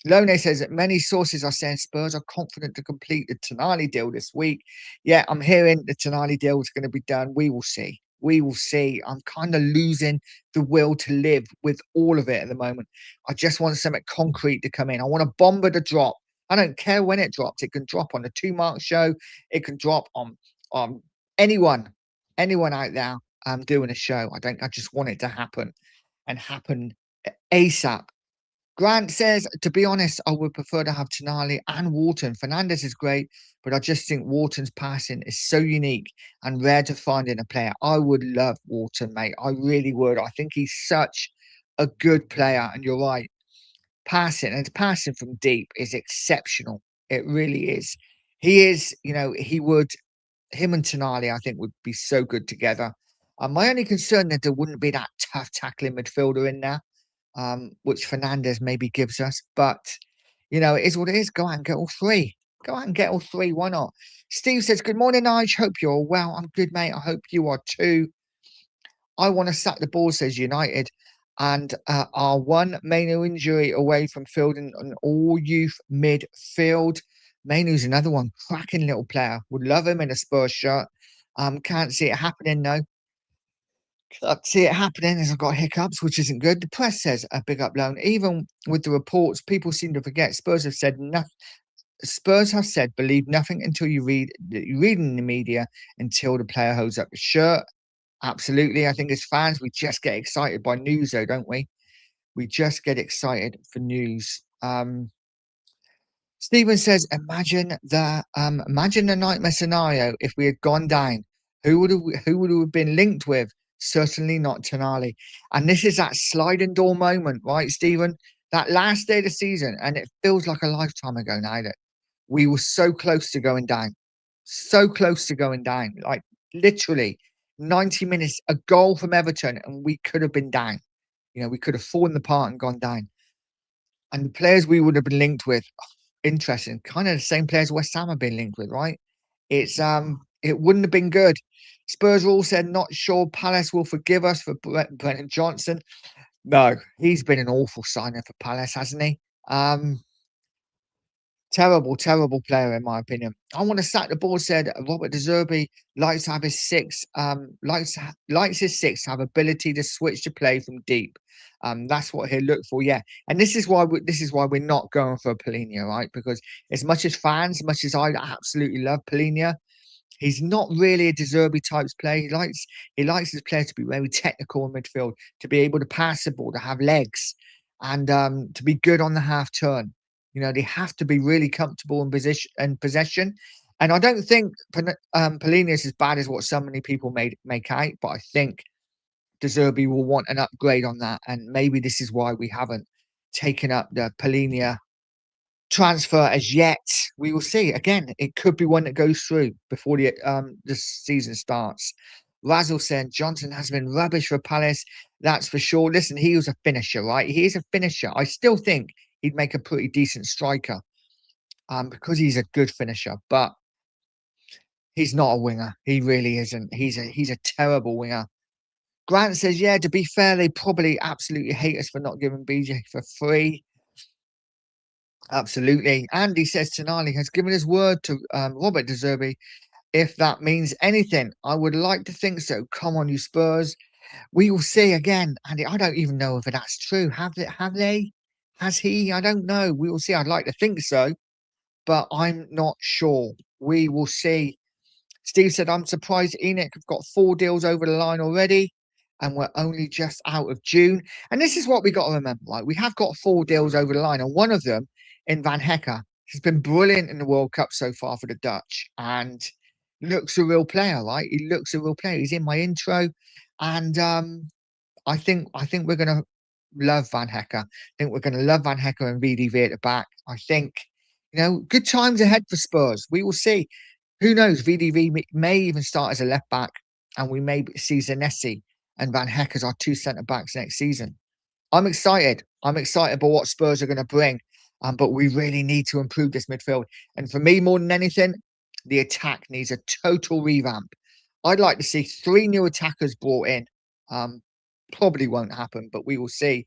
Lone says that many sources are saying Spurs are confident to complete the Tonali deal this week. Yeah, I'm hearing the Tonali deal is going to be done. We will see. We will see. I'm kind of losing the will to live with all of it at the moment. I just want something concrete to come in. I want a bomber to drop. I don't care when it drops. It can drop on the 2 Mark show. It can drop on anyone, anyone out there doing a show. I just want it to happen and happen ASAP. Grant says, to be honest, I would prefer to have Tonali and Wharton. Fernandez is great, but I just think Wharton's passing is so unique and rare to find in a player. I would love Wharton, mate. I really would. I think he's such a good player. And you're right. Passing from deep is exceptional. It really is. He is, him and Tonali, I think, would be so good together. My only concern that there wouldn't be that tough tackling midfielder in there which Fernandez maybe gives us. But, it is what it is. Go out and get all three. Go out and get all three. Why not? Steve says, good morning, Nige. Hope you're all well. I'm good, mate. I hope you are too. I want to sack the ball, says United, and are one Manu injury away from fielding an all-youth midfield. Manu's another one. Cracking little player. Would love him in a Spurs shirt. Can't see it happening, though. I see it happening as I've got hiccups, which isn't good. The press says a big up loan. Even with the reports, people seem to forget. Spurs have said nothing. Spurs have said believe nothing until you read in the media until the player holds up the shirt. Absolutely. I think as fans, we just get excited by news, though, don't we? We just get excited for news. Stephen says, imagine the nightmare scenario if we had gone down. Who would have been linked with? Certainly not Tonali. And this is that sliding door moment, right, Stephen? That last day of the season, and it feels like a lifetime ago now that we were so close to going down. So close to going down. Like literally 90 minutes, a goal from Everton, and we could have been down. We could have fallen apart and gone down. And the players we would have been linked with, interesting, kind of the same players West Ham have been linked with, right? It wouldn't have been good. Spurs all said not sure Palace will forgive us for Brennan Johnson. No, he's been an awful signing for Palace, hasn't he? Terrible, terrible player in my opinion. I want to sack the ball, said Robert De Zerbi likes to have his six, likes his six have ability to switch to play from deep. That's what he'll look for, yeah. And this is why we're not going for a Polina, right? Because as much as I absolutely love Polina, He's not really a De Zerbi types player. He likes his players to be very technical in midfield, to be able to pass the ball, to have legs, and to be good on the half turn. You know, they have to be really comfortable in position and possession. And I don't think Pellegrini is as bad as what so many people make out, but I think De Zerbi will want an upgrade on that, and maybe this is why we haven't taken up the Pellegrini transfer as yet. We will see. Again, it could be one that goes through before the season starts. Razzle said Johnson has been rubbish for Palace, that's for sure. Listen, he was a finisher, right? He is a finisher. I still think he'd make a pretty decent striker, because he's a good finisher, but he's not a winger. He really isn't. He's a terrible winger. Grant says, yeah, to be fair, they probably absolutely hate us for not giving BJ for free. Absolutely. Andy says Tonali has given his word to Robert De Zerbi. If that means anything, I would like to think so. Come on, you Spurs. We will see again. Andy, I don't even know if that's true. Have they? Have they? Has he? I don't know. We will see. I'd like to think so, but I'm not sure. We will see. Steve said, I'm surprised Enoch have got 4 deals over the line already, and we're only just out of June. And this is what we got to remember, right? We have got 4 deals over the line, and one of them in Van Hecker has been brilliant in the World Cup so far for the Dutch, and looks a real player, right? He looks a real player. He's in my intro, and I think we're gonna love Van Hecker. I think we're gonna love Van Hecker and VDV at the back. I think, good times ahead for Spurs. We will see. Who knows? VDV may even start as a left back, and we may see Zanessi and Van Heck as our 2 centre backs next season. I'm excited. I'm excited about what Spurs are going to bring, but we really need to improve this midfield. And for me, more than anything, the attack needs a total revamp. I'd like to see 3 new attackers brought in. Um, Probably won't happen, but we will see.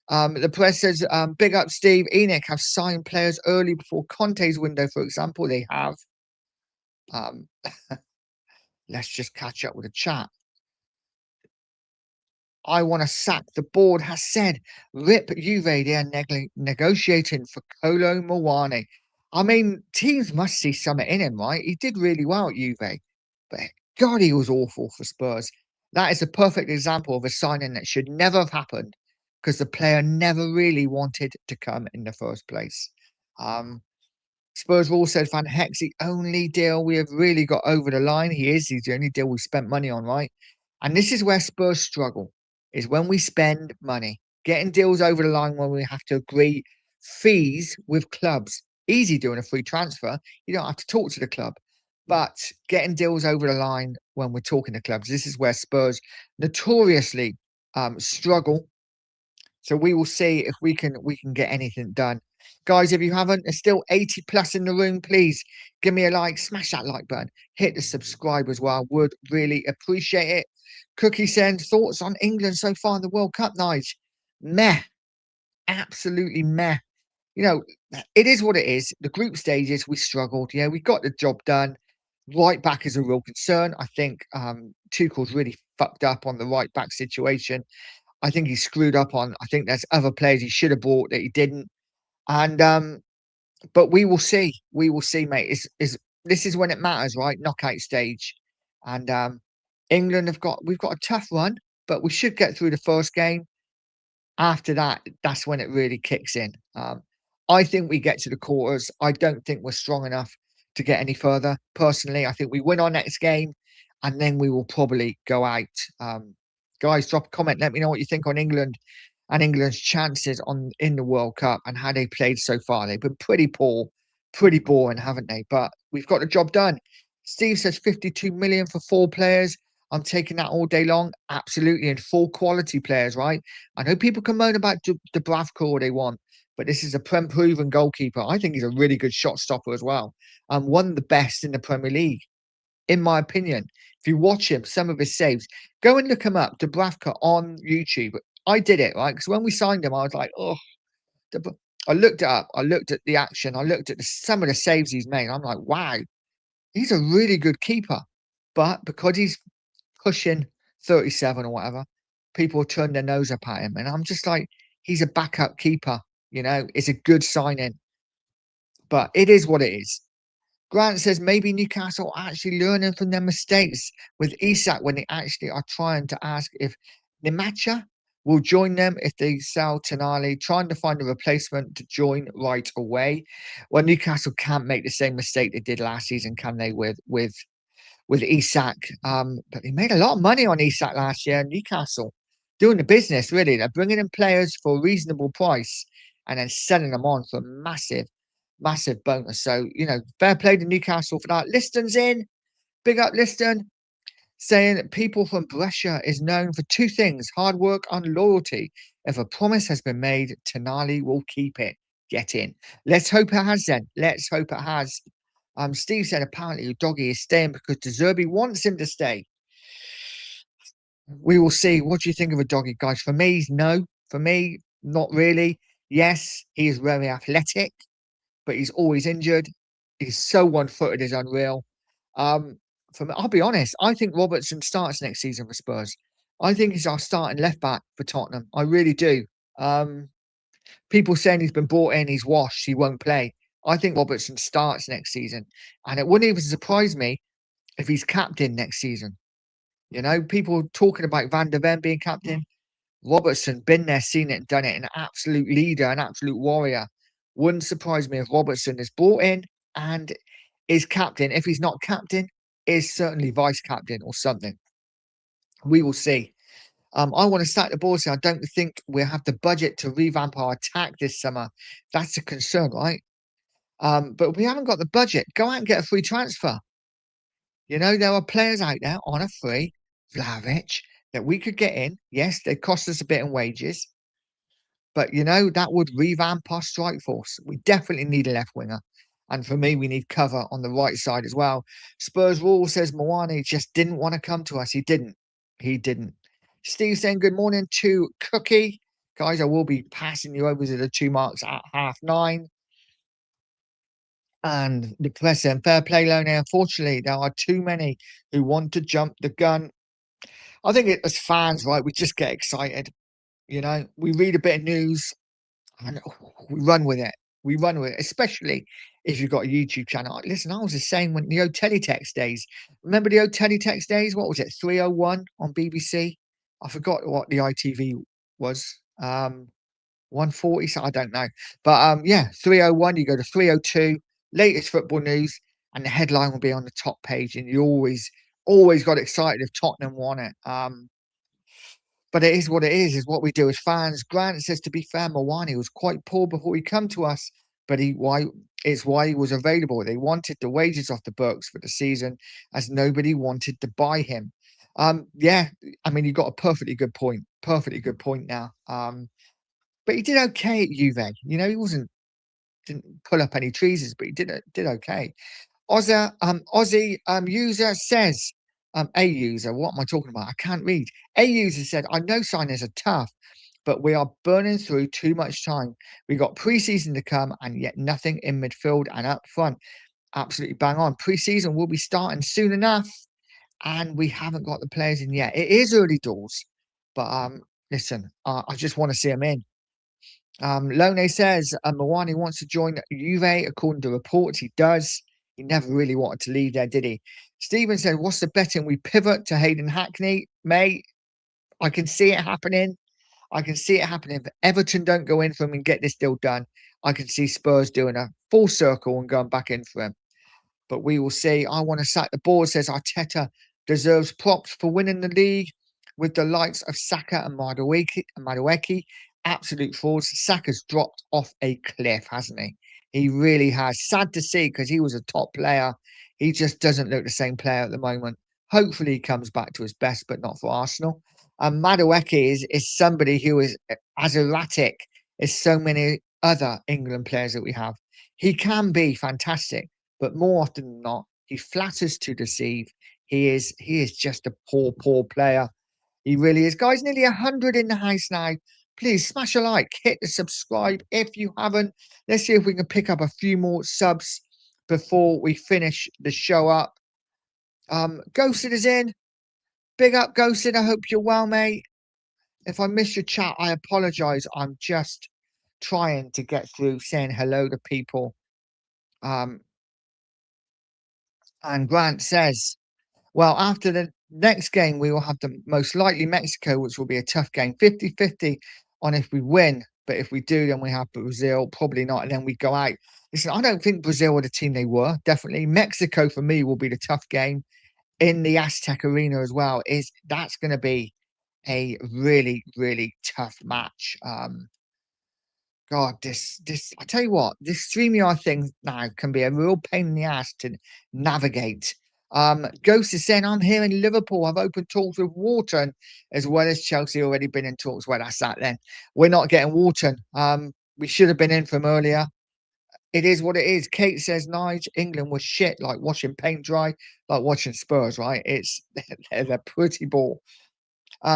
The press says, big up Steve. Enoch have signed players early before Conte's window, for example. They have. Um, let's just catch up with the chat. I want to sack. The board has said, rip Juve. They are negotiating for Kolo Muani. I mean, teams must see something in him, right? He did really well at Juve, but God, he was awful for Spurs. That is a perfect example of a signing that should never have happened because the player never really wanted to come in the first place. Um, Spurs rule said Van Heck's the only deal we have really got over the line. He's the only deal we spent money on, right? And this is where Spurs struggle, is when we spend money. Getting deals over the line when we have to agree fees with clubs. Easy doing a free transfer. You don't have to talk to the club. But getting deals over the line when we're talking to clubs, this is where Spurs notoriously struggle. So we will see if we can get anything done. Guys, if you haven't, there's still 80 plus in the room. Please give me a like, smash that like button, hit the subscribe as well. Would really appreciate it. Cookie sends thoughts on England so far in the World Cup night. Meh. Absolutely meh. You know, it is what it is. The group stages, we struggled. Yeah, we got the job done. Right back is a real concern. I think Tuchel's really fucked up on the right back situation. I think he screwed up on. I think there's other players he should have brought that he didn't. And but we will see. We will see, mate. Is this is when it matters, right? Knockout stage, and England we've got a tough run, but we should get through the first game. After that, that's when it really kicks in. I think we get to the quarters. I don't think we're strong enough to get any further. Personally, I think we win our next game, and then we will probably go out. Guys, drop a comment. Let me know what you think on England and England's chances in the World Cup and how they played so far. They've been pretty poor, pretty boring, haven't they? But we've got the job done. Steve says 52 million for 4 players. I'm taking that all day long. Absolutely. And 4 quality players, right? I know people can moan about Dubravka all they want, but this is a Prem proven goalkeeper. I think he's a really good shot stopper as well. One of the best in the Premier League, in my opinion. If you watch him, some of his saves, go and look him up, Dubravka on YouTube. I did it, right? Because when we signed him, I was like, oh, I looked it up. I looked at the action. I looked at some of the saves he's made. I'm like, wow, he's a really good keeper. But because he's pushing 37 or whatever, people turn their nose up at him. And I'm just like, he's a backup keeper. It's a good signing. But it is what it is. Grant says maybe Newcastle are actually learning from their mistakes with Isak when they actually are trying to ask if Nimacha will join them if they sell Tonali, trying to find a replacement to join right away. Well, Newcastle can't make the same mistake they did last season, can they? With Isak, but they made a lot of money on Isak last year. Newcastle doing the business really. They're bringing in players for a reasonable price and then selling them on for massive massive bonus. So, fair play to Newcastle for that. Liston's in. Big up Liston. Saying that people from Brescia is known for two things: hard work and loyalty. If a promise has been made, Tonali will keep it. Get in. Let's hope it has then. Let's hope it has. Steve said apparently Doggy is staying because De Zerbi wants him to stay. We will see. What do you think of a Doggy, guys? For me, no. For me, not really. Yes, he is very athletic, but he's always injured. He's so one-footed, is unreal. I'll be honest, I think Robertson starts next season for Spurs. I think he's our starting left back for Tottenham. I really do. Um, People saying he's been brought in, he's washed, he won't play. I think Robertson starts next season, and it wouldn't even surprise me if he's captain next season. People talking about Van der Ven being captain. Robertson, been there, seen it, and done it. An absolute leader, an absolute warrior. Wouldn't surprise me if Robertson is brought in and is captain. If he's not captain, is certainly vice captain or something. We will see. I want to start the board. I don't think we'll have the budget to revamp our attack this summer. That's a concern, right? But we haven't got the budget. Go out and get a free transfer. There are players out there on a free, Vlahovic, that we could get in. Yes, they cost us a bit in wages, but that would revamp our strike force. We definitely need a left winger. And for me, we need cover on the right side as well. Spurs Rule says Moani just didn't want to come to us. He didn't. He didn't. Steve saying good morning to Cookie. Guys, I will be passing you over to the 2 marks at 9:30. And the press and fair play, Lone. Unfortunately, there are too many who want to jump the gun. I think as fans, right, we just get excited. We read a bit of news and we run with it. We run with it, especially if you've got a YouTube channel. Listen, I was the same when the old teletext days. Remember the old teletext days? What was it? 301 on BBC? I forgot what the ITV was. 140, so I don't know. But yeah, 301, you go to 302, latest football news, and the headline will be on the top page, and you always got excited if Tottenham won it. But it is what it is what we do as fans. Grant says, to be fair, Mawani was quite poor before he come to us, but it's why he was available. They wanted the wages off the books for the season as nobody wanted to buy him. Yeah, I mean, you got a perfectly good point. Perfectly good point now. But he did okay at Juve. He didn't pull up any trees, but he did okay. Aussie user says, a user, what am I talking about? I can't read. A user said, I know signings are tough, but we are burning through too much time. We got pre-season to come and yet nothing in midfield and up front. Absolutely bang on. Pre-season will be starting soon enough, and we haven't got the players in yet. It is early doors, but listen, I just want to see them in. Lone says Mawani wants to join Juve. According to reports, he does. He never really wanted to leave there, did he? Stephen said, what's the betting we pivot to Hayden Hackney? Mate, I can see it happening. I can see it happening. If Everton don't go in for him and get this deal done, I can see Spurs doing a full circle and going back in for him. But we will see. I want to sack the board, says Arteta deserves props for winning the league with the likes of Saka and Madueke. Absolute frauds. Saka's dropped off a cliff, hasn't he? He really has. Sad to see because he was a top player. He just doesn't look the same player at the moment. Hopefully he comes back to his best, but not for Arsenal. And Madueke is somebody who is as erratic as so many other England players that we have. He can be fantastic, but more often than not, he flatters to deceive. He is just a poor player. He really is. Guys, nearly 100 in the house now. Please smash a like, hit the subscribe if you haven't. Let's see if we can pick up a few more subs before we finish the show up. Ghosted is in. Big up, Ghosted. I hope you're well, mate. If I missed your chat, I apologize. I'm just trying to get through saying hello to people. And Grant says, well, after the next game, we will have the most likely Mexico, which will be a tough game. 50-50 on if we win. But if we do, then we have Brazil. Probably not. And then we go out. Listen, I don't think Brazil were the team they were. Definitely. Mexico, for me, will be the tough game in the Aztec Arena as well. That's going to be a really, really tough match. God, this I tell you what, this StreamYard thing now can be a real pain in the ass to navigate. Ghost is saying, I'm here in Liverpool. I've opened talks with Wharton as well as Chelsea already been in talks. Well, that's that then. We're not getting Wharton. We should have been in from earlier. It is what it is. Kate says, Nige, England was shit, like watching paint dry, like watching Spurs, right? It's they're pretty ball.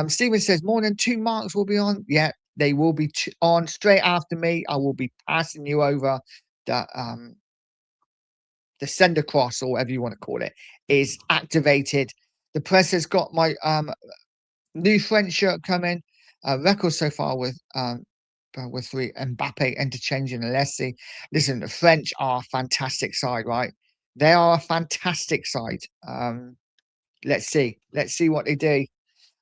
Stephen says, morning, 2 marks will be on. Yeah, they will be on straight after me. I will be passing you over the send across or whatever you want to call it is activated. The press has got my new French shirt coming. Record so far with three Mbappe interchanging Alessi. Listen, the French are a fantastic side, right? They are a fantastic side. Let's see. Let's see what they do.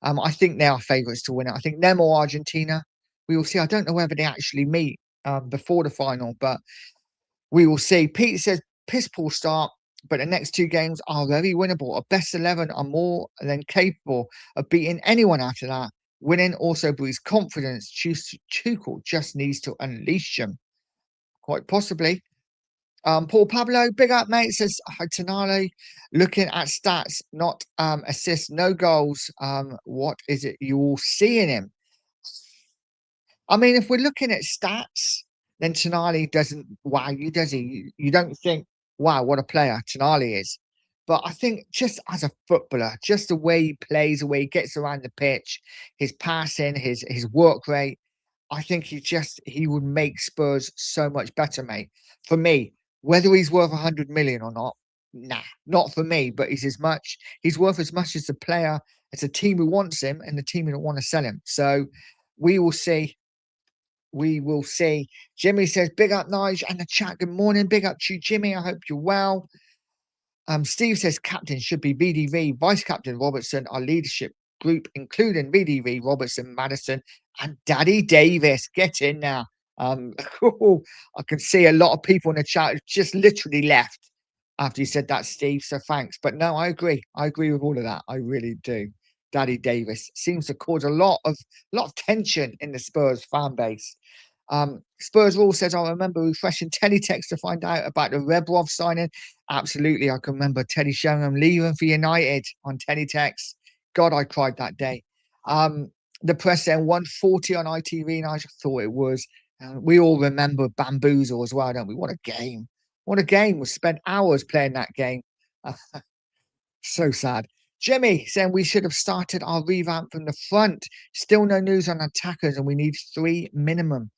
I think they are favourites to win it. I think them or Argentina. We will see. I don't know whether they actually meet before the final, but we will see. Pete says, piss poor start, but the next two games are very winnable. A best 11 are more than capable of beating anyone after that. Winning also breeds confidence. Tuchel just needs to unleash them. Quite possibly. Paul Pablo, big up, mate. Says hi, Tonali. Looking at stats, not assists, no goals. What is it you all see in him? I mean, if we're looking at stats, then Tonali doesn't wow you, does he? You don't think, wow, what a player Tonali is. But I think just as a footballer, just the way he plays, the way he gets around the pitch, his passing, his work rate, I think he would make Spurs so much better, mate. For me, whether he's worth 100 million or not, nah, not for me. But he's worth as much as the player, as a team who wants him and the team who don't want to sell him. So we will see. We will see. Jimmy says, big up, Nige, and the chat. Good morning. Big up to you, Jimmy. I hope you're well. Steve says, captain should be VDV, vice captain Robertson, our leadership group, including VDV, Robertson, Madison, and Daddy Davis. Get in now. I can see a lot of people in the chat just literally left after you said that, Steve. So thanks. But no, I agree. I agree with all of that. I really do. Daddy Davis seems to cause a lot of tension in the Spurs fan base. Spurs Rule says, I remember refreshing teletext to find out about the Rebrov signing. Absolutely, I can remember Teddy Sheringham leaving for United on teletext. God, I cried that day. The press saying 140 on ITV, and I just thought it was. We all remember Bamboozle as well, don't we? What a game. What a game. We spent hours playing that game. So sad. Jimmy saying we should have started our revamp from the front. Still no news on attackers, and we need 3 minimum.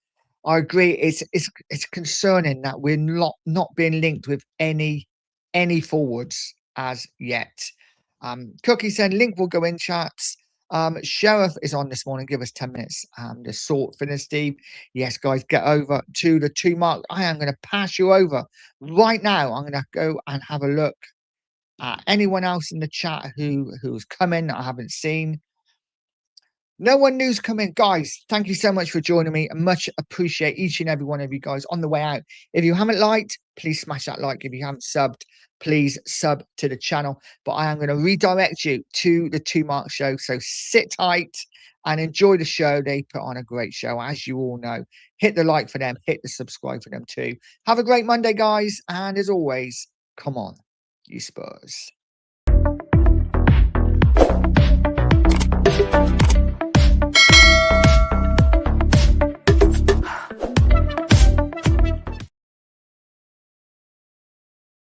I agree. It's concerning that we're not being linked with any forwards as yet. Cookie said link will go in chats. Sheriff is on this morning. Give us 10 minutes. The sort finish, Steve. Yes, guys, get over to the 2 mark. I am going to pass you over right now. I'm going to go and have a look at anyone else in the chat who's come in that I haven't seen. No one new's coming. Guys, thank you so much for joining me. I much appreciate each and every one of you guys on the way out. If you haven't liked, please smash that like. If you haven't subbed, please sub to the channel. But I am going to redirect you to the 2 Mark Show. So sit tight and enjoy the show. They put on a great show, as you all know. Hit the like for them. Hit the subscribe for them too. Have a great Monday, guys. And as always, come on, you Spurs.